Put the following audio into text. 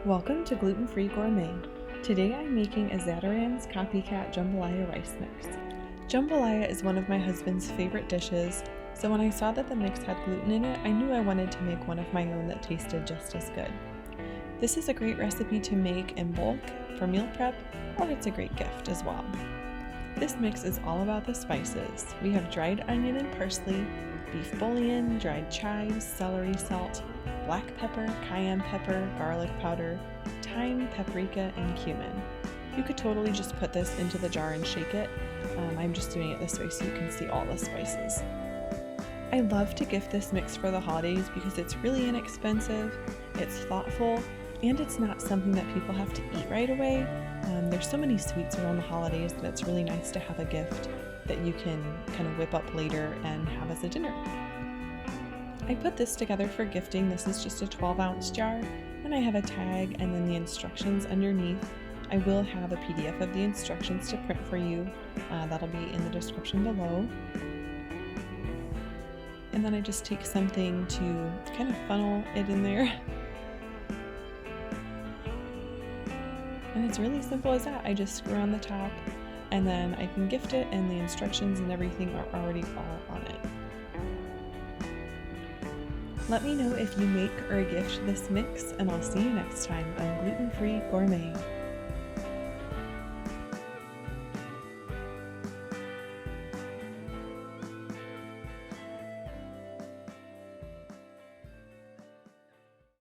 Welcome to Gluten-Free Gourmet. Today I'm making a Zatarains Copycat Jambalaya rice mix. Jambalaya is one of my husband's favorite dishes, so when I saw that the mix had gluten in it, I knew I wanted to make one of my own that tasted just as good. This is a great recipe to make in bulk for meal prep, or it's a great gift as well. This mix is all about the spices. We have dried onion and parsley, beef bouillon, dried chives, celery salt, black pepper, cayenne pepper, garlic powder, thyme, paprika, and cumin. You could totally just put this into the jar and shake it. I'm just doing it this way so you can see all the spices. I love to gift this mix for the holidays because it's really inexpensive, it's thoughtful, and it's not something that people have to eat right away. There's so many sweets around the holidays that it's really nice to have a gift that you can kind of whip up later and have as a dinner. I put this together for gifting. This is just a 12-ounce jar, and I have a tag and then the instructions underneath. I will have a PDF of the instructions to print for you. That'll be in the description below. And then I just take something to kind of funnel it in there. And it's really simple as that. I just screw on the top and then I can gift it, and the instructions and everything are already all on it. Let me know if you make or gift this mix, and I'll see you next time on Gluten-Free Gourmet.